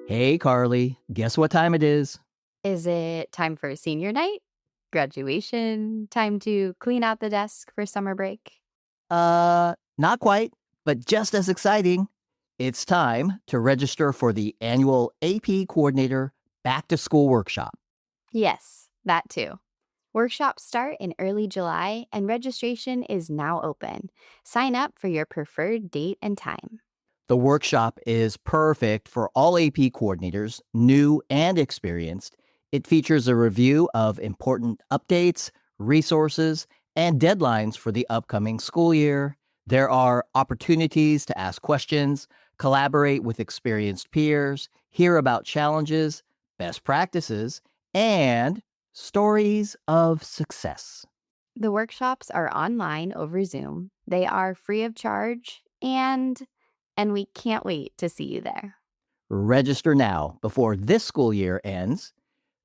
Hey, Karli, guess what time it is? Is it time for senior night? Graduation? Time to clean out the desk for summer break? Not quite, but just as exciting. It's time to register for the annual AP Coordinator Back to School Workshop. Yes, that too. Workshops start in early July and registration is now open. Sign up for your preferred date and time. The workshop is perfect for all AP coordinators, new and experienced. It features a review of important updates, resources, and deadlines for the upcoming school year. There are opportunities to ask questions, collaborate with experienced peers, hear about challenges, best practices, and stories of success. The workshops are online over Zoom. They are free of charge and we can't wait to see you there. Register now before this school year ends.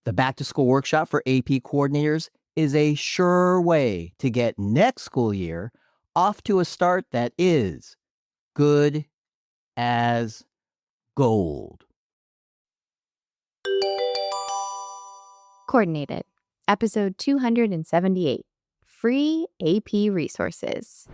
The Back to School Workshop for AP coordinators is a sure way to get next school year off to a start that is good as gold. Coordinated. Episode 278. Free AP resources.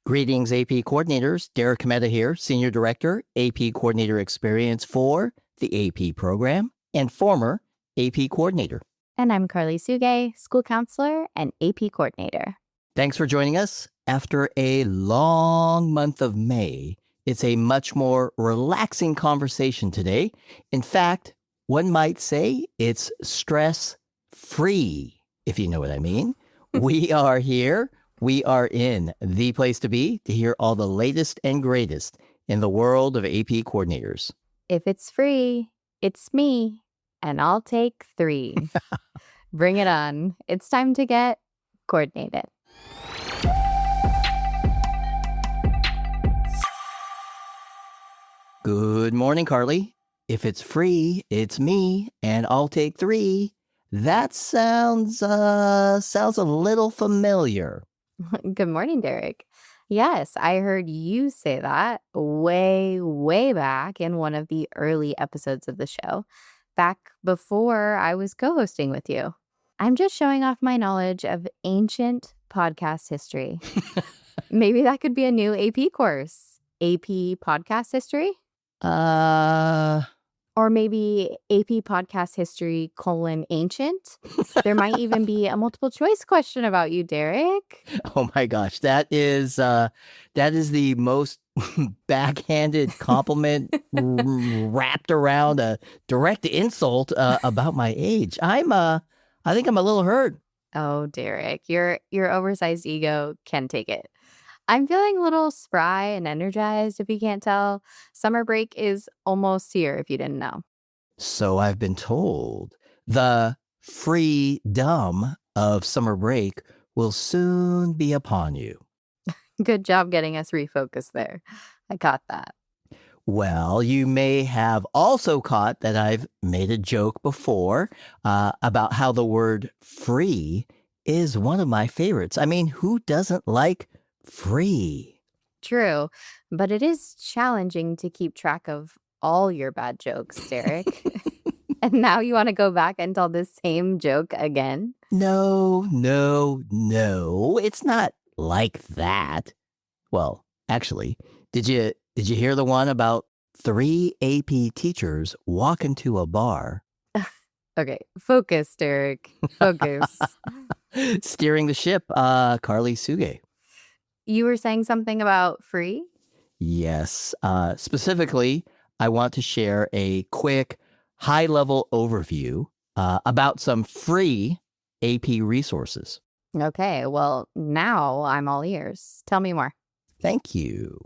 Greetings, AP coordinators. Derek Cometa here, Senior Director, AP Coordinator Experience for the AP program and former AP Coordinator. And I'm Karli Suge, School Counselor and AP Coordinator. Thanks for joining us. After a long month of May, it's a much more relaxing conversation today. In fact, one might say it's stress-free, if you know what I mean. We are here. We are in the place to be to hear all the latest and greatest in the world of AP coordinators. If it's free, it's me, and I'll take 3. Bring it on. It's time to get coordinated. Good morning, Karli. If it's free, it's me, and I'll take 3. That sounds a little familiar. Good morning, Derek. Yes, I heard you say that way, way back in one of the early episodes of the show, back before I was co-hosting with you. I'm just showing off my knowledge of ancient podcast history. Maybe that could be a new AP course. AP podcast history? Or maybe AP podcast history : ancient. There might even be a multiple choice question about you, Derek. Oh my gosh, that is the most backhanded compliment wrapped around a direct insult about my age. I think I'm a little hurt. Oh, Derek, your oversized ego can take it. I'm feeling a little spry and energized, if you can't tell. Summer break is almost here, if you didn't know. So I've been told. The freedom of summer break will soon be upon you. Good job getting us refocused there. I caught that. Well, you may have also caught that I've made a joke before about how the word free is one of my favorites. I mean, who doesn't like free? True, but it is challenging to keep track of all your bad jokes, Derek. And now you want to go back and tell the same joke again? No. It's not like that. Well, actually, did you hear the one about 3 AP teachers walk into a bar? Okay, focus, Derek. Focus. Steering the ship, Karli Suge. You were saying something about free? Yes. Specifically, I want to share a quick high-level overview about some free AP resources. Okay, well, now I'm all ears. Tell me more. Thank you.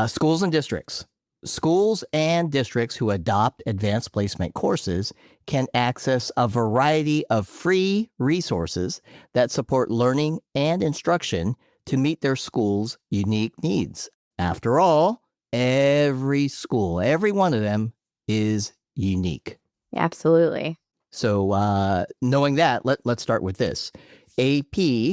Schools and districts. Schools and districts who adopt advanced placement courses can access a variety of free resources that support learning and instruction to meet their school's unique needs. After all, every school, every one of them is unique. Absolutely. So knowing that, let's start with this. AP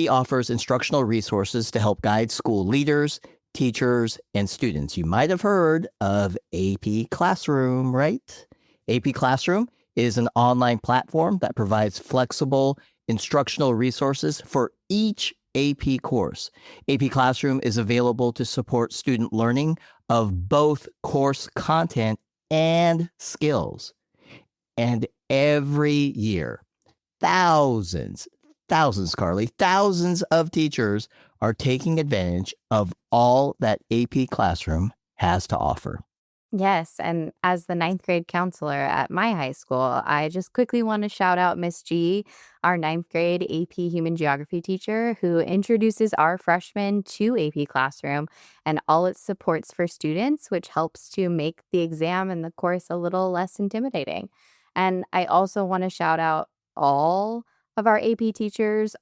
offers instructional resources to help guide school leaders, teachers, and students. You might have heard of AP Classroom, right? AP Classroom is an online platform that provides flexible instructional resources for each AP course. AP Classroom is available to support student learning of both course content and skills. And every year, thousands, thousands, Karli, thousands of teachers are taking advantage of all that AP Classroom has to offer. Yes, and as the ninth grade counselor at my high school, I just quickly want to shout out Miss G, our ninth grade AP Human Geography teacher, who introduces our freshmen to AP Classroom and all its supports for students, which helps to make the exam and the course a little less intimidating. And I also want to shout out all of our AP teachers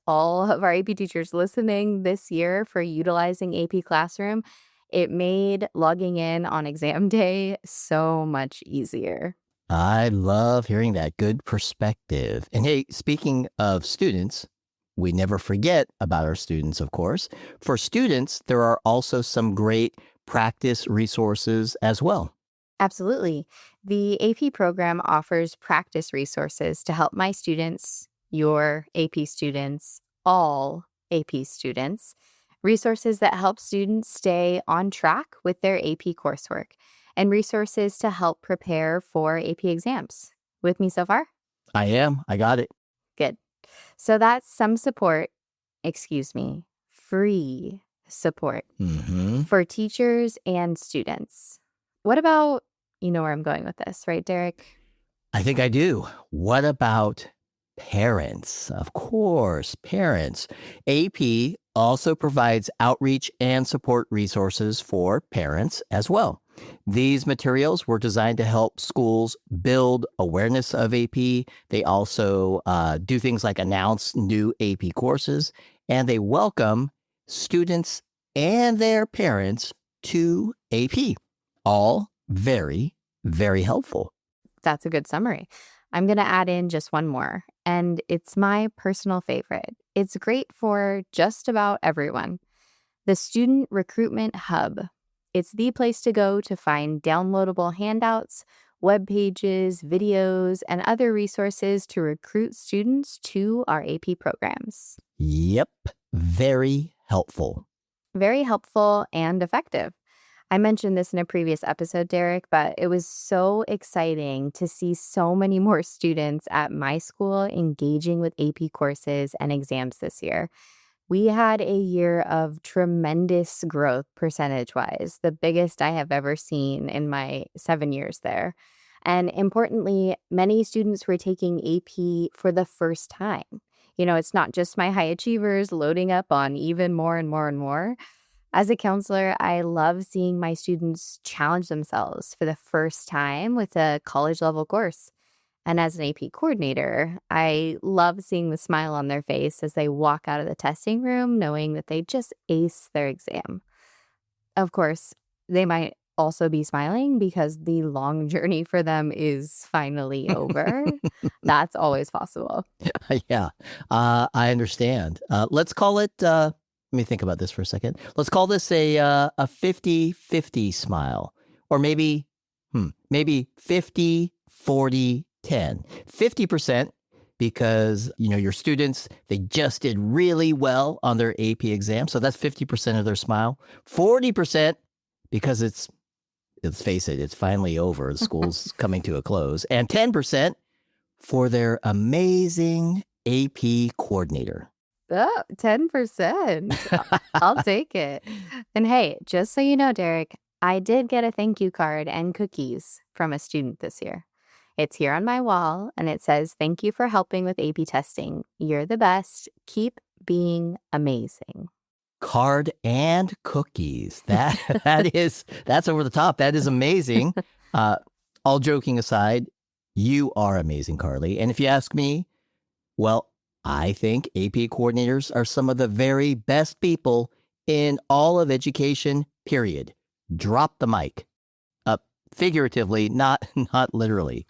listening this year for utilizing AP Classroom. It made logging in on exam day so much easier. I love hearing that. Good perspective. And hey, speaking of students, we never forget about our students, of course. For students, there are also some great practice resources as well. Absolutely. The AP program offers practice resources to help my students, your AP students, all AP students, resources that help students stay on track with their AP coursework, and resources to help prepare for AP exams. With me so far? I am. I got it. Good. So that's some support, free support Hmm. for teachers and students. What about, you know where I'm going with this, right, Derek? I think I do. What about parents? Of course, parents. AP also provides outreach and support resources for parents as well. These materials were designed to help schools build awareness of AP. They also do things like announce new AP courses, and they welcome students and their parents to AP. All very, very helpful. That's a good summary. I'm going to add in just one more, and it's my personal favorite. It's great for just about everyone. The Student Recruitment Hub. It's the place to go to find downloadable handouts, web pages, videos, and other resources to recruit students to our AP programs. Yep, very helpful. Very helpful and effective. I mentioned this in a previous episode, Derek, but it was so exciting to see so many more students at my school engaging with AP courses and exams this year. We had a year of tremendous growth percentage-wise, the biggest I have ever seen in my 7 years there. And importantly, many students were taking AP for the first time. You know, it's not just my high achievers loading up on even more and more and more. As a counselor, I love seeing my students challenge themselves for the first time with a college level course. And as an AP coordinator, I love seeing the smile on their face as they walk out of the testing room knowing that they just aced their exam. Of course, they might also be smiling because the long journey for them is finally over. That's always possible. Yeah, I understand. Let's call it, let me think about this for a second. Let's call this a 50-50 smile, or maybe 50-40-10. 50% because, your students, they just did really well on their AP exam. So that's 50% of their smile. 40% because let's face it, it's finally over. The school's coming to a close. And 10% for their amazing AP coordinator. Oh, 10%. I'll take it. And hey, just so you know, Derek, I did get a thank you card and cookies from a student this year. It's here on my wall, and it says, "Thank you for helping with AP testing. You're the best. Keep being amazing." Card and cookies. That's over the top. That is amazing. All joking aside, you are amazing, Karli. And if you ask me, well, I think AP coordinators are some of the very best people in all of education, period. Drop the mic. Figuratively, not literally.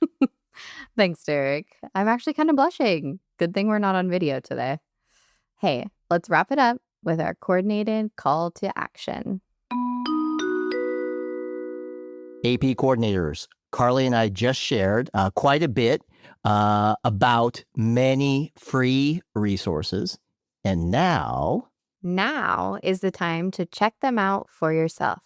Thanks, Derek. I'm actually kind of blushing. Good thing we're not on video today. Hey, let's wrap it up with our coordinated call to action. AP coordinators, Karli and I just shared quite a bit about many free resources. And now, Now is the time to check them out for yourself.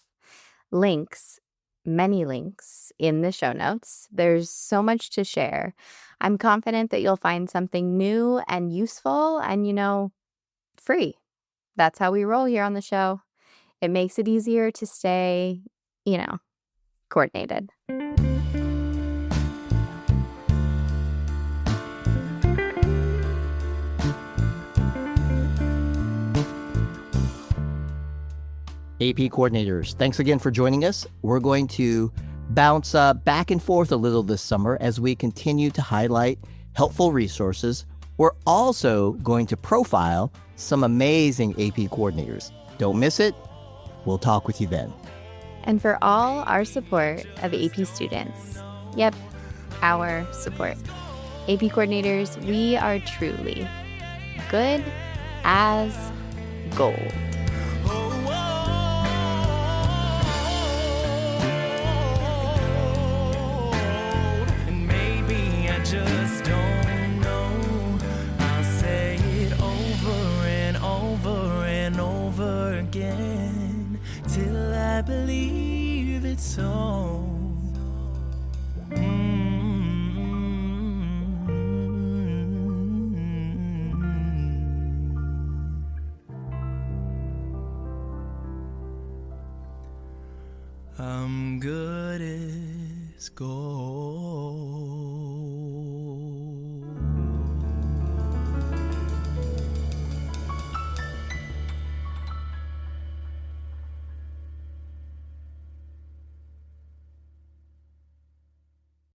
Links, many links in the show notes. There's so much to share. I'm confident that you'll find something new and useful and, free. That's how we roll here on the show. It makes it easier to stay, you know, coordinated. AP coordinators, thanks again for joining us. We're going to bounce back and forth a little this summer as we continue to highlight helpful resources. We're also going to profile some amazing AP coordinators. Don't miss it. We'll talk with you then. And for all our support of AP students, yep, our support. AP coordinators, we are truly good as gold. And maybe I just don't know. I'll say it over and over and over again till I believe it's so. I'm good as gold.